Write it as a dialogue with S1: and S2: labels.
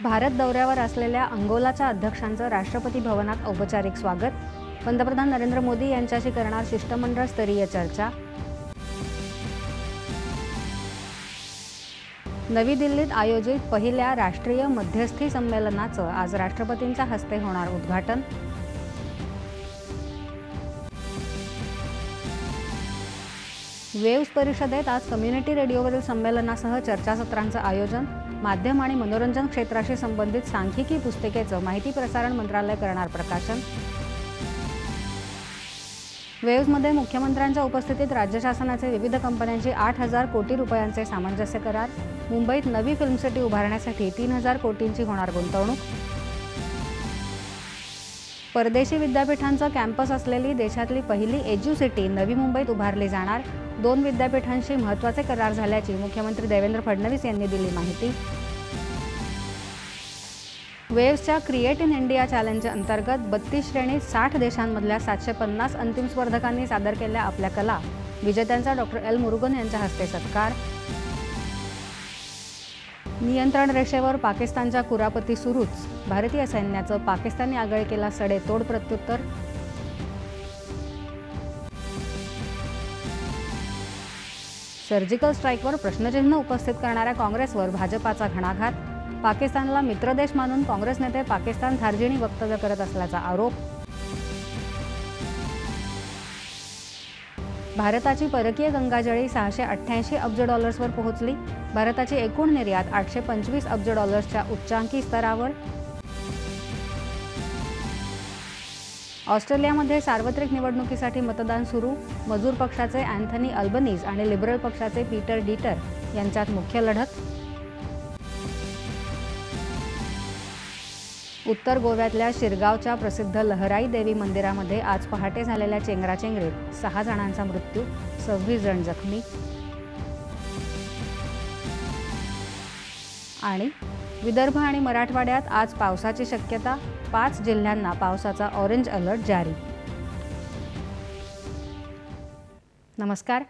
S1: भारत दौऱ्यावर असलेल्या अंगोलाच्या अध्यक्षांचं राष्ट्रपती भवनात औपचारिक स्वागत. पंतप्रधान नरेंद्र मोदी यांच्याशी करणार शिष्टमंडळ स्तरीय चर्चा. नवी दिल्लीत आयोजित पहिल्या राष्ट्रीय मध्यस्थी संमेलनाचं आज राष्ट्रपतींच्या हस्ते होणार उद्घाटन. वेव्स परिषदेत आज कम्युनिटी रेडिओवरील संमेलनासह चर्चासत्रांचं आयोजन. माध्यम आणि मनोरंजन क्षेत्राशी संबंधित सांख्यिकी पुस्तिकेचं माहिती प्रसारण मंत्रालय करणार प्रकाशन. वेव्समध्ये मुख्यमंत्र्यांच्या उपस्थितीत राज्य शासनाचे विविध कंपन्यांची 8,000 कोटी रुपयांचे सामंजस्य करार. मुंबईत नवी फिल्म सिटी उभारण्यासाठी 3,000 कोटींची होणार गुंतवणूक. परदेशी विद्यापीठांचं कॅम्पस असलेली देशातली पहिली एज्युसिटी नवी मुंबईत उभारली जाणार. 2 विद्यापीठांशी महत्त्वाचे करार झाल्याची मुख्यमंत्री देवेंद्र फडणवीस यांनी दिली माहिती. वेव्सच्या क्रिएट इन इंडिया चॅलेंज अंतर्गत 32 श्रेणीत 60 देशांमधल्या 750 अंतिम स्पर्धकांनी सादर केल्या आपल्या कला. विजेत्यांचा डॉक्टर एल मुरुगन यांच्या हस्ते सत्कार. नियंत्रण रेषेवर पाकिस्तानच्या कुरापती सुरूच. भारतीय सैन्याचं पाकिस्तानी आगळिकेला सडेतोड प्रत्युत्तर. सर्जिकल स्ट्राईकवर प्रश्नचिन्ह उपस्थित करणाऱ्या काँग्रेसवर भाजपाचा घणाघात. पाकिस्तानला मित्रदेश मानून काँग्रेस नेते पाकिस्तान धार्जिणी वक्तव्य करत असल्याचा आरोप. भारताची परकीय गंगाजळी 688 अब्ज डॉलर्सवर पोहोचली. भारताची एकूण निर्यात 825 अब्ज डॉलर्सच्या उच्चांकी स्तरावर. ऑस्ट्रेलियामध्ये सार्वत्रिक निवडणुकीसाठी मतदान सुरू. मजूर पक्षाचे अँथनी अल्बनीज आणि लिबरल पक्षाचे पीटर डीटर यांच्यात मुख्य लढत. उत्तर गोव्यातल्या शिरगावच्या प्रसिद्ध लहराई देवी मंदिरामध्ये आज पहाटे झालेल्या चेंगराचेंगरीत 6 जणांचा मृत्यू, 26 जण जखमी. आणि विदर्भ आणि मराठवाड्यात आज पावसाची शक्यता. 5 जिल्ह्यांना पावसाचा ऑरेंज अलर्ट जारी. नमस्कार.